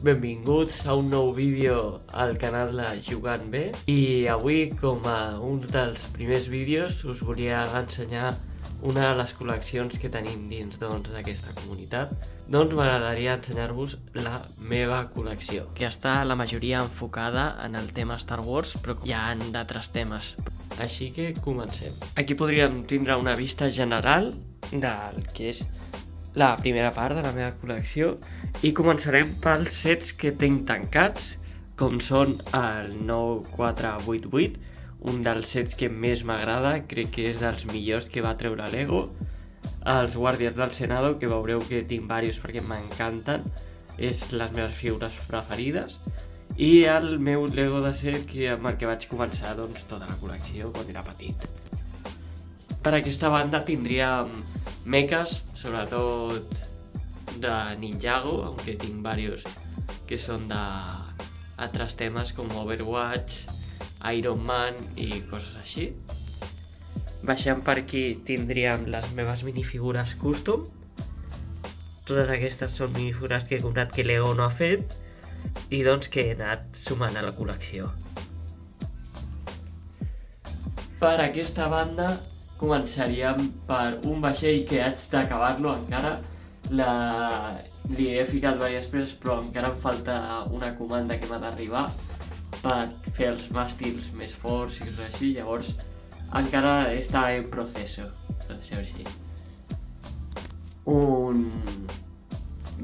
benvinguts a un nou vídeo al canal de Jugant Bé. I avui, com a un dels primers vídeos, us volia ensenyar una de les col·leccions que tenim dins d'aquesta comunitat. M'agradaria ensenyar-vos la meva col·lecció, que està la majoria enfocada en el tema Star Wars, però hi ha d'altres temes. Així que comencem. Aquí podríem tindre una vista general del que és la primera part de la meva col·lecció i començarem pels sets que tinc tancats, com són el 9488, un dels sets que més m'agrada, crec que és dels millors que va treure Lego, els Guàrdies del Senado, que veureu que tinc diversos perquè m'encanten, és les meves figures preferides, i el meu Lego de set amb el que vaig començar tota la col·lecció quan era petit. Per aquesta banda tindríem mechas, sobretot de Ninjago, aunque tinc diversos que són d'altres temes com Overwatch, Iron Man i coses així. Baixant per aquí tindríem les meves minifigures custom. Totes aquestes són minifigures que he comprat que Lego no ha fet i que he anat sumant a la col·lecció. Per aquesta banda començaríem per un vaixell que haig d'acabar-lo encara. Li he ficat diverses peces, però encara em falta una comanda que m'ha d'arribar per fer els màstils més forts i coses així, llavors encara està en procés, per dir-ho així. Un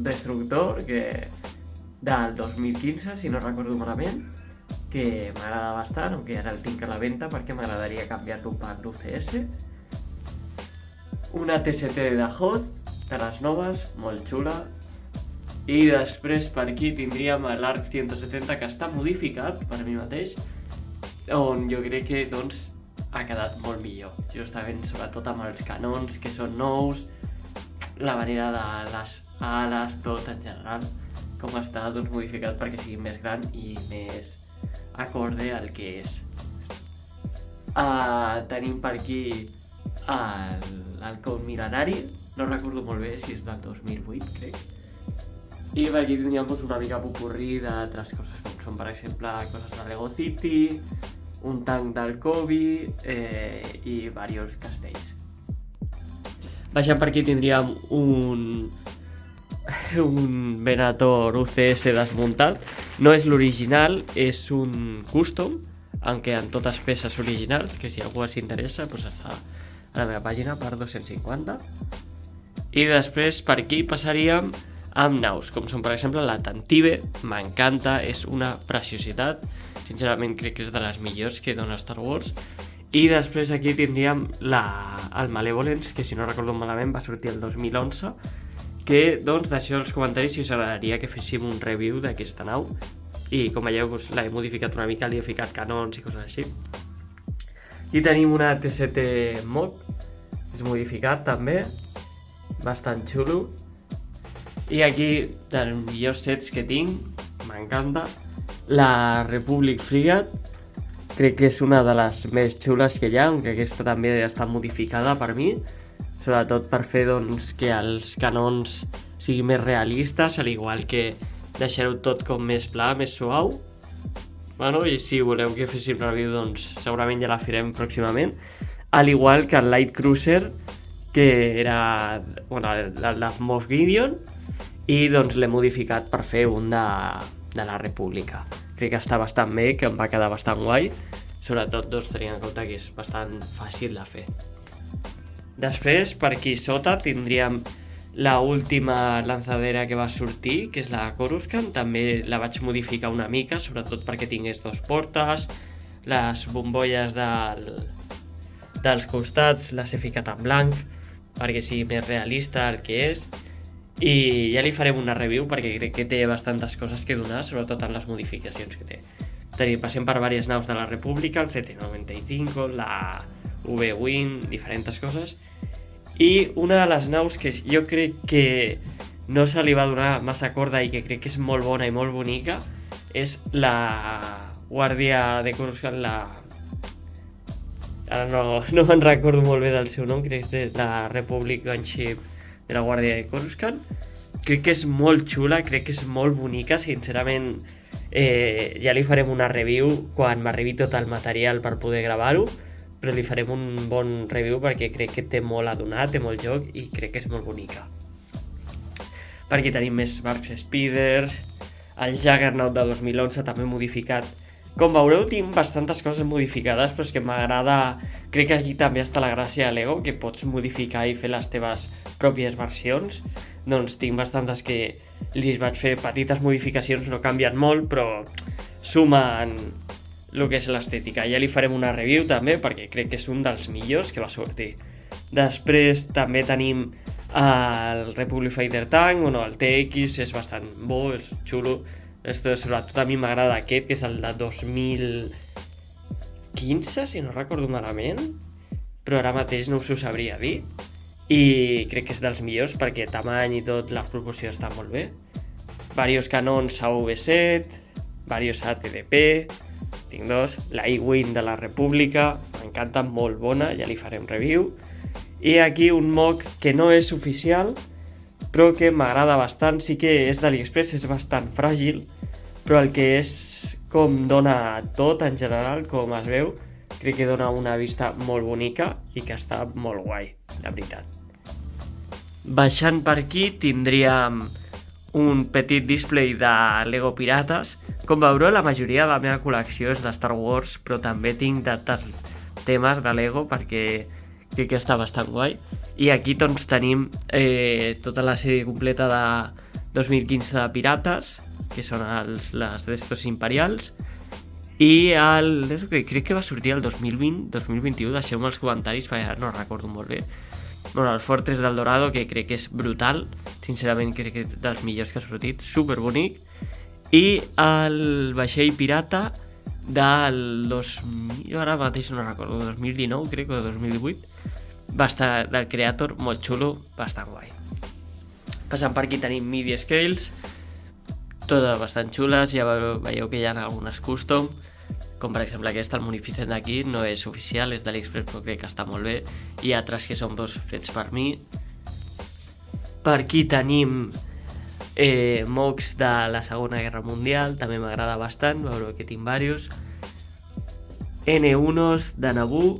destructor del 2015, si no recordo malament, que m'agrada bastant, aunque ara el tinc a la venda perquè m'agradaria canviar-lo per l'UCS. Una TST de Hoth, de les noves, molt xula. I després per aquí tindríem l'Arc 170, que està modificat per mi mateix, on jo crec que ha quedat molt millor, justament sobretot amb els canons que són nous, la manera de les ales, tot en general, com està modificat perquè sigui més gran i més acorde al que és. Tenim per aquí l'Halcón Mil·lenari, no recordo molt bé si és del 2008, crec. I per aquí tindríem una mica popurrí d'altres coses, com són per exemple coses de Lego City, un tanc del Kobe i diversos castells. Baixant per aquí tindríem un Venator UCS desmuntat. No és l'original, és un custom, aunque en totes peces originals, que si algú s'interessa està a la meva pàgina per 250. I després per aquí passaríem amb naus, com són per exemple la Tantive, m'encanta, és una preciositat, sincerament crec que és de les millors que dona Star Wars. I després aquí tindríem el Malevolence, que si no recordo malament va sortir el 2011, que deixeu als comentaris si us agradaria que féssim un review d'aquesta nau. I com veieu l'he modificat una mica, li he ficat canons i coses així. Aquí tenim una TST Mod, és modificat també, bastant xulo. I aquí, dels millors sets que tinc, m'encanta, la Republic Frigate, crec que és una de les més xules que hi ha, aunque aquesta també està modificada per mi, sobretot per fer que els canons siguin més realistes, al igual que deixar-ho tot com més pla, més suau. I si voleu que féssim review, segurament ja la farem pròximament. Al igual que el Light Cruiser, que era el Moff Gideon, i l'he modificat per fer un de la República. Crec que està bastant bé, que em va quedar bastant guai, sobretot tenint en compte que és bastant fàcil de fer. Després, per aquí sota, tindríem la última lanzadera que va sortir, que és la Coruscant. També la vaig modificar una mica, sobretot perquè tingués dos portes, les bombolles dels costats les he ficat en blanc, perquè sigui més realista el que és. I ja li farem una review perquè crec que té bastantes coses que donar, sobretot en les modificacions que té. Passem per diverses naus de la República, el CT-95, la V-Wing, diferents coses. I una de les naus que jo crec que no se li va donar massa corda i que crec que és molt bona i molt bonica és la Guàrdia de Coruscant, ara no me'n recordo molt bé del seu nom, crec que és la Republic Gunship de la Guàrdia de Coruscant, crec que és molt xula, crec que és molt bonica, sincerament. Ja li farem una review quan m'arribi tot el material per poder gravar-ho, però li farem un bon review perquè crec que té molt a donar, té molt joc i crec que és molt bonica. Per aquí tenim més Barks Speeders, el Juggernaut de 2011 també modificat. Com veureu, tinc bastantes coses modificades, però és que m'agrada. Crec que aquí també està la gràcia de Lego, que pots modificar i fer les teves pròpies versions. Doncs tinc bastantes que li vaig fer petites modificacions, no canvien molt, però sumen el que és l'estètica. Ja li farem una review també, perquè crec que és un dels millors que va sortir. Després també tenim el Republic Fighter Tank, el TX, és bastant bo, és xulo. Sobretot a mi m'agrada aquest, que és el de 2015, si no recordo malament, però ara mateix no us ho sabria dir. I crec que és dels millors perquè tamany i tot, la proporció està molt bé. Varios canons AV7, varios ATDP, tinc dos, la E-Wing de la República, m'encanta, molt bona, ja li farem review. I aquí un mock que no és oficial, però que m'agrada bastant, sí que és d'AliExpress, és bastant fràgil, però el que és com dona tot en general, com es veu, crec que dona una vista molt bonica i que està molt guai, la veritat. Baixant per aquí tindríem un petit display de Lego Pirates. Com veureu, la majoria de la meva col·lecció és de Star Wars, però també tinc d'altres temes de Lego perquè crec que està bastant guai. I aquí doncs tenim tota la sèrie completa de 2015 de Pirates, que són les d'estos imperials, i això que crec que va sortir el 2020-2021, deixeu-me els comentaris perquè ara no recordo molt bé. El Fortress del Dorado, que crec que és brutal, sincerament crec que és dels millors que ha sortit, superbonic. I el vaixell pirata del 2000, ara mateix no recordo, 2019 crec, o 2018, va estar del Creator, molt xulo, bastant guai. Passant per aquí tenim Midi Scales, totes bastant xules, ja veieu que hi ha algunes custom, com per exemple aquesta, el Munificent d'aquí, no és oficial, és de l'Express, però crec que està molt bé, i altres que són dos fets per mi. Per aquí tenim mocks de la Segona Guerra Mundial, també m'agrada bastant, veureu que tinc diversos. N1s de Naboo,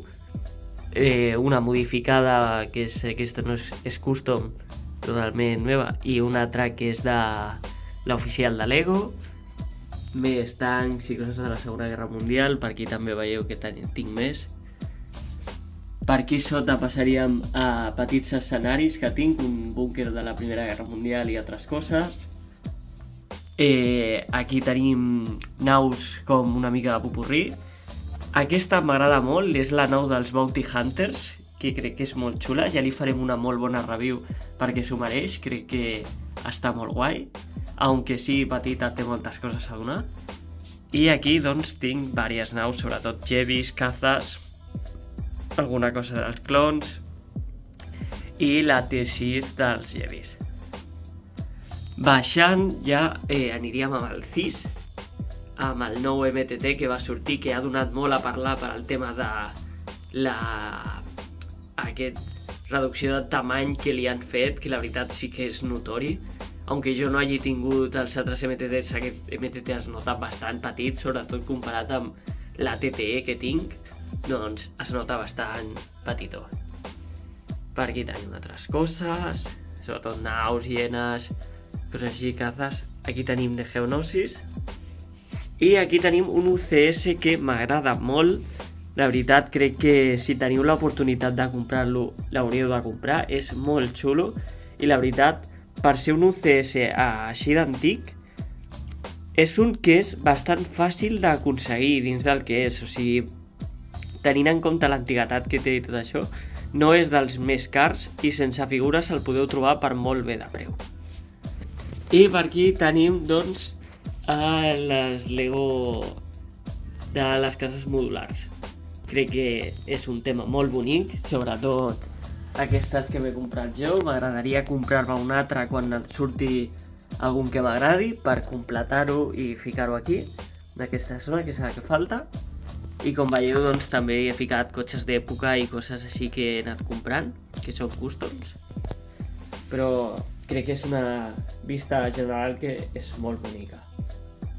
una modificada, que és aquesta no és custom, totalment meva, i una altra que és de l'oficial de Lego. Més tancs i coses de la Segona Guerra Mundial, per aquí també veieu que tinc més. Per aquí sota passaríem a petits escenaris que tinc, un búnquer de la Primera Guerra Mundial i altres coses. Aquí tenim naus com una mica de popurrí. Aquesta m'agrada molt, és la nau dels Bounty Hunters, que crec que és molt xula, ja li farem una molt bona review perquè s'ho mereix, crec que està molt guai, aunque sí petita, té moltes coses a donar. I aquí doncs tinc diverses naus, sobretot Jedis, Cazas, alguna cosa dels clons i la T6 dels Jedis. Baixant ja aniríem amb el CIS, amb el nou MTT que va sortir, que ha donat molt a parlar per al tema de aquest reducció de tamany que li han fet, que la veritat sí que és notori. Aunque jo no hagi tingut els altres MTTs, aquest MTT es nota bastant petit, sobretot comparat amb la TTE que tinc, doncs es nota bastant petitó. Per aquí tenim altres coses, sobretot naus, hienes, coses així, cazes. Aquí tenim de Geonosis. I aquí tenim un UCS que m'agrada molt. La veritat, crec que si teniu l'oportunitat de comprar-lo, l'hauríeu de comprar. És molt xulo i la veritat, per ser un UCS així d'antic, és un que és bastant fàcil d'aconseguir dins del que és. O sigui, tenint en compte l'antiguitat que té i tot això, no és dels més cars i sense figures el podeu trobar per molt bé de preu. I per aquí tenim, doncs, les Lego de les cases modulars. Crec que és un tema molt bonic, sobretot aquestes que m'he comprat jo. M'agradaria comprar-me una altra quan surti algun que m'agradi per completar-ho i ficar-ho aquí, en aquesta zona, que és la que falta. I com veieu, doncs també he ficat cotxes d'època i coses així que he anat comprant, que són customs. Però crec que és una vista general que és molt bonica.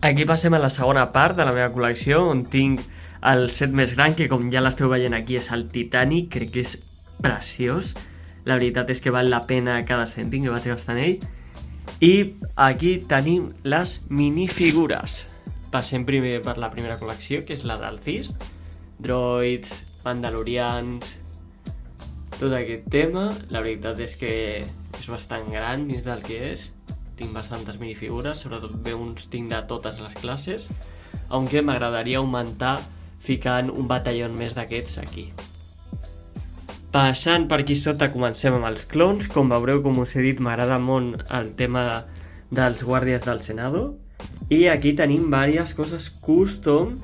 Aquí passem a la segona part de la meva col·lecció, on tinc el set més gran, que com ja l'esteu veient aquí és el Titanic, crec que és preciós. La veritat és que val la pena cada cèntim que vaig gastar en ell. I aquí tenim les minifigures. Passem primer per la primera col·lecció, que és la del CIS. Droids, mandalorians, tot aquest tema. La veritat és que és bastant gran dins del que és. Tinc bastantes minifigures, sobretot bé uns tinc de totes les classes, aunque m'agradaria augmentar ficant un batalló més d'aquests aquí. Passant per aquí sota comencem amb els clons. Com veureu, com us he dit, m'agrada molt el tema dels guàrdies del Senado. I aquí tenim diverses coses custom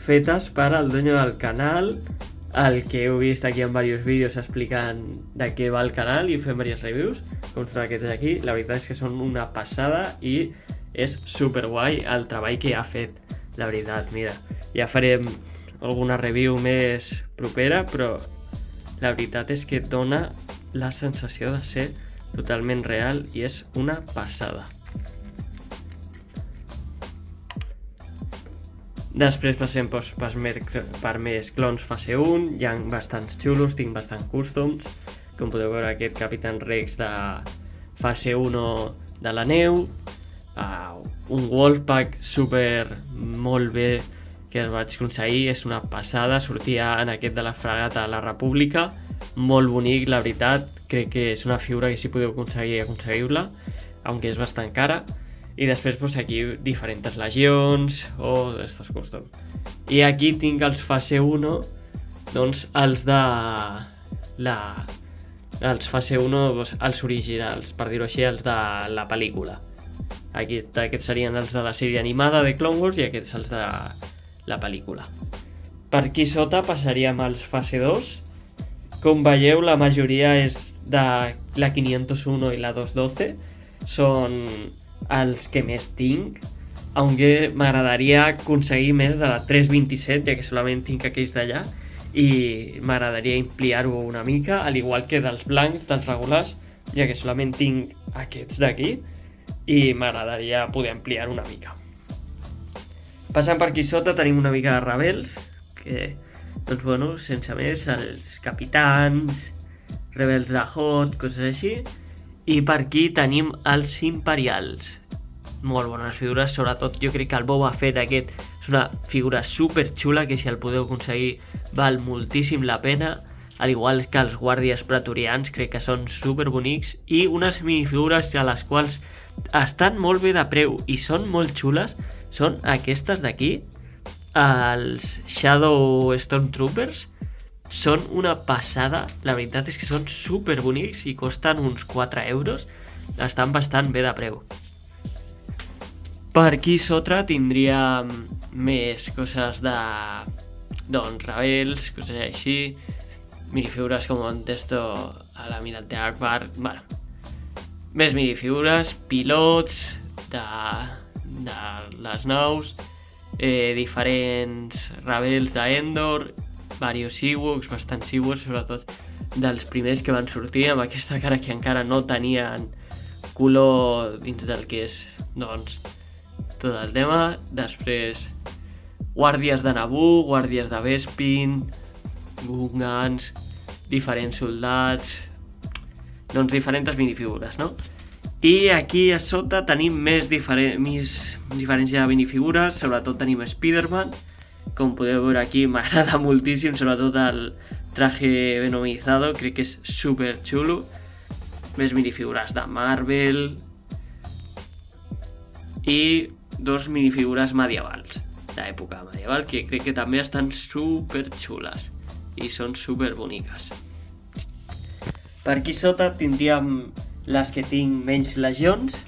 fetes per al dueño del canal, el que heu vist aquí en diversos vídeos explicant de què va el canal i fent diverses reviews, com són aquests d'aquí. La veritat és que són una passada i és super guai el treball que ha fet, la veritat. Mira, ja farem alguna review més propera, però la veritat és que dona la sensació de ser totalment real i és una passada. Després passem per més clons fase 1, hi ha bastants xulos, tinc bastants customs. Com podeu veure, aquest Capitán Rex de fase 1 de la neu, un Wolfpack super molt bé que el vaig aconseguir, és una passada, sortia en aquest de la fragata de la República, molt bonic, la veritat, crec que és una figura que si podeu aconseguiu-la, aunque és bastant cara. I després aquí diferents legions o d'estos custom. I aquí tinc els fase 1, doncs els de els fase 1, doncs, els originals, per dir-ho així, els de la pel·lícula. Aquests serien els de la sèrie animada de Clone Wars i aquests els de la pel·lícula. Per aquí sota passaríem als fase 2. Com veieu, la majoria és de la 501 i la 212. Són els que més tinc, aunque m'agradaria aconseguir més de la 327, ja que solament tinc aquells d'allà, i m'agradaria ampliar-ho una mica, al igual que dels blancs, dels regulars, ja que solament tinc aquests d'aquí, i m'agradaria poder ampliar una mica. Passant per aquí sota tenim una mica de rebels, que, doncs bueno, sense més, els capitans, rebels de Hot, coses així. I per aquí tenim els imperials. Molt bones figures, sobretot jo crec que el Boba Fett aquest és una figura super xula que si el podeu aconseguir val moltíssim la pena, al igual que els guàrdies pretorians, crec que són super bonics, i unes minifigures a les quals estan molt bé de preu i són molt xules, són aquestes d'aquí, els Shadow Stormtroopers. Són una passada, la veritat és que són super bonics i costen uns 4 euros, estan bastant bé de preu. Per aquí sota tindríem més coses de, doncs, rebels, coses així, minifigures com un testo a la Mirante Akbar, bueno, més minifigures, pilots de les naus, diferents rebels d'Endor, diversos Ewoks, bastants Ewoks, sobretot dels primers que van sortir, amb aquesta cara que encara no tenien color dins del que és, doncs, tot el tema. Després, guàrdies de Naboo, guàrdies de Bespin, Gungans, diferents soldats, doncs diferents minifigures, no? I aquí a sota tenim més diferència de minifigures, sobretot tenim Spider-Man. Com podeu veure aquí, m'agrada moltíssim, sobretot el traje venomizado, crec que és super xulo. Més minifigures de Marvel i 2 minifigures medievals, d'època medieval, que crec que també estan super xules i són super boniques. Per aquí sota tindríem les que tinc menys legions,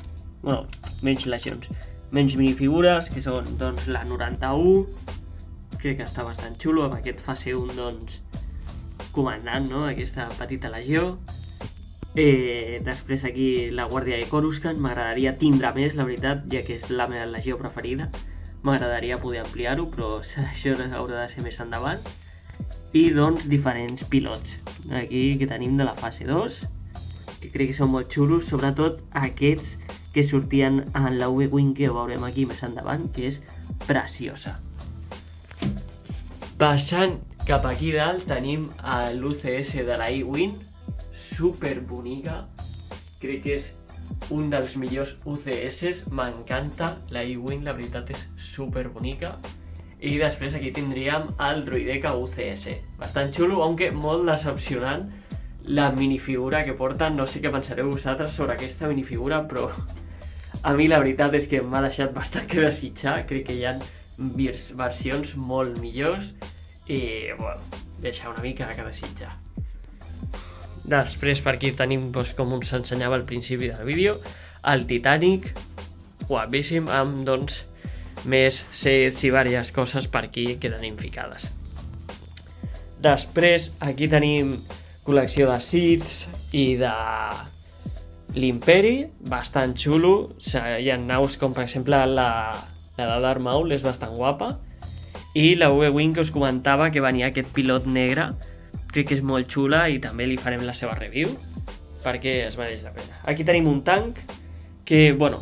menys minifigures, que són doncs la 91, crec que està bastant xulo, amb aquest fase 1, doncs, comandant, no?, aquesta petita legió. Després aquí la guàrdia de Coruscant, m'agradaria tindre més, la veritat, ja que és la meva legió preferida. M'agradaria poder ampliar-ho, però això haurà de ser més endavant. I doncs diferents pilots, aquí que tenim de la fase 2. que crec que són molt xulos, sobretot aquests que sortien en la V-Wing que ho veurem aquí més endavant, que és preciosa. Passant cap aquí dalt tenim l'UCS de la E-Wing, super bonica, crec que és un dels millors UCS, m'encanta la E-Wing, la veritat és super bonica. I després aquí tindríem el Droideka UCS, bastant xulo, aunque molt decepcionant la minifigura que porten. No sé què pensareu vosaltres sobre aquesta minifigura, però a mi la veritat és que m'ha deixat bastant que desitjar. Crec que hi ha versions molt millors i, bueno, deixa una mica que desitjar. Després per aquí tenim, doncs, com us ensenyava al principi del vídeo, el Titanic, guapíssim, amb, doncs, més sets i diverses coses per aquí que tenim ficades. Després aquí tenim col·lecció de sets i de l'Imperi, bastant xulo. Hi ha naus com per exemple la de Darth Maul, és bastant guapa. I la V-Wing que us comentava, que venia aquest pilot negre, crec que és molt xula i també li farem la seva review perquè es mereix la pena. Aquí tenim un tanc que, bueno,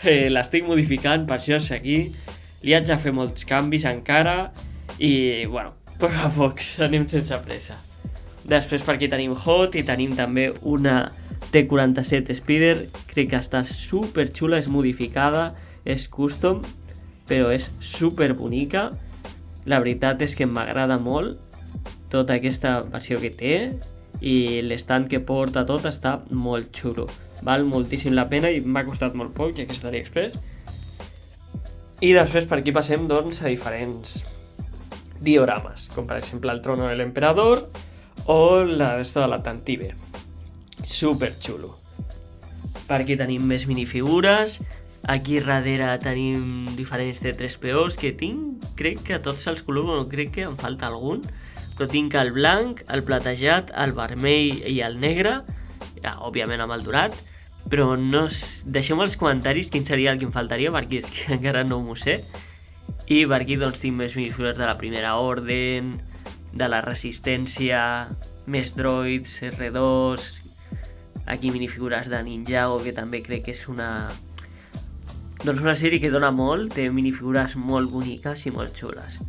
l'estic modificant, per això és aquí. Li haig de fer molts canvis encara i, bueno, a poc a poc, anem sense pressa. Després per aquí tenim Hot i tenim també una T-47 Speeder. Crec que està super xula, és modificada, és custom, però és super bonica. La veritat és que m'agrada molt tota aquesta versió que té i l'estand que porta tot està molt xulo. Val moltíssim la pena i m'ha costat molt poc, ja que és d'AliExpress. I després per aquí passem, doncs, a diferents diorames, com per exemple el trono de l'emperador o la resta de la Tantive. Super xulo. Per aquí tenim més minifigures. Aquí darrere tenim diferents T3POs que tinc, crec que tots els colors, no crec que em falta algun, però tinc el blanc, el platejat, el vermell i el negre, òbviament amb el dorat, però no deixeu als comentaris quin seria el que em faltaria, perquè és que encara no m'ho sé. I per aquí doncs tinc més minifigures de la Primera Orden, de la Resistència, més droids, R2, aquí minifigures de Ninjago, que també crec que és una sèrie que dona molt, té minifigures molt boniques i molt xules.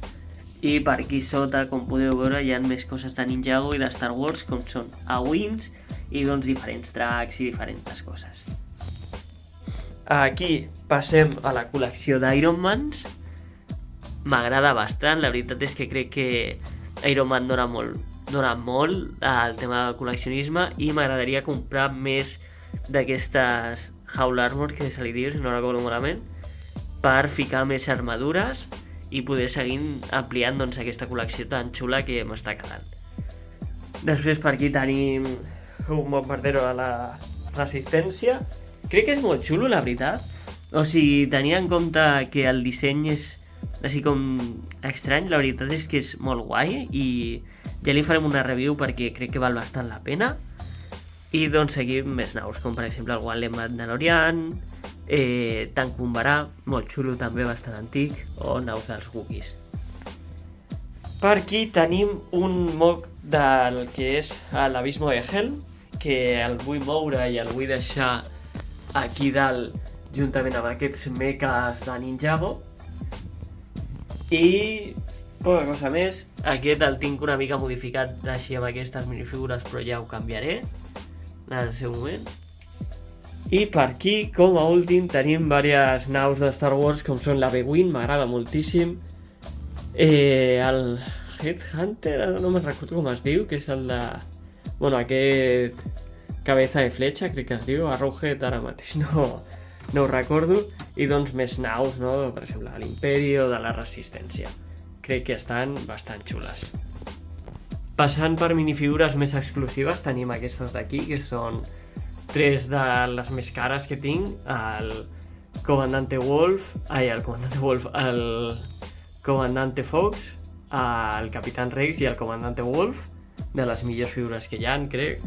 I per aquí sota, com podeu veure, hi ha més coses de Ninjago i de Star Wars, com són A-Wings i doncs diferents tracks i diferents coses. Aquí passem a la col·lecció d'Iron Mans. M'agrada bastant, la veritat és que crec que Iron Man dona molt al tema del col·leccionisme i m'agradaria comprar més d'aquestes Howl Armor, que se li diu, si no recordo malament, per ficar més armadures i poder seguir ampliant, doncs, aquesta col·lecció tan xula que m'està quedant. Després per aquí tenim un bombardero de la Resistència. Crec que és molt xulo, la veritat. O sigui, tenint en compte que el disseny és així com estrany, la veritat és que és molt guai i ja li farem una review perquè crec que val bastant la pena. I doncs seguim més naus, com per exemple el Wanley Mandalorian, Tank Umbarà, molt xulo també, bastant antic, o naus dels Wookiees. Per aquí tenim un mock del que és l'Abismo de Helm, que el vull moure i el vull deixar aquí dalt juntament amb aquests mechas de Ninjago. I poca cosa més, aquest el tinc una mica modificat així amb aquestes minifigures, però ja ho canviaré en el seu moment. I per aquí, com a últim, tenim diverses naus de Star Wars, com són la V-Wing, m'agrada moltíssim. El Headhunter, no me'n recordo com es diu, que és el de... Bueno, aquest cabeza de fletxa, crec que es diu, Arrowhead, ara mateix no ho recordo. I doncs més naus, no? Per exemple, de l'Imperi o de la Resistència. Crec que estan bastant xules. Passant per minifigures més exclusives, tenim aquestes d'aquí, que són 3 de les més cares que tinc, el Comandante Wolf, el Comandante Fox, el Capitán Rex i el Comandante Wolf, de les millors figures que hi ha, crec.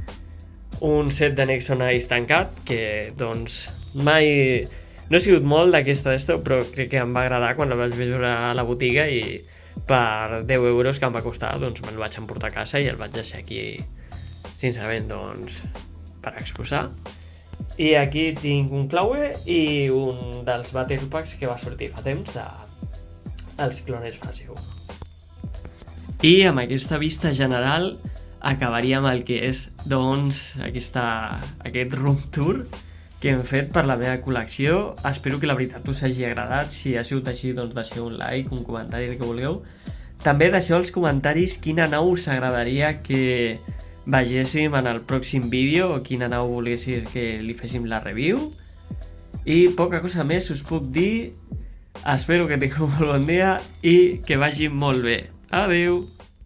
Un set de Nexon Ice tancat, que doncs mai... No he sigut molt d'aquesta però crec que em va agradar quan la vaig veure a la botiga i per 10 euros que em va costar, doncs me'l vaig emportar a casa i el vaig deixar aquí, sincerament, doncs per exposar. I aquí tinc un claue i un dels Battle Packs que va sortir fa temps dels clones fase 1. I amb aquesta vista general acabaríem el que és, doncs, aquest room tour que hem fet per la meva col·lecció. Espero que la veritat us hagi agradat. Si ha sigut així, doncs deixeu un like, un comentari, el que vulgueu. També deixeu als comentaris quina nau us agradaria que vegéssim en el pròxim vídeo o quina nau volguéssiu que li féssim la review. I poca cosa més us puc dir. Espero que tingueu molt bon dia i que vagi molt bé. Adeu!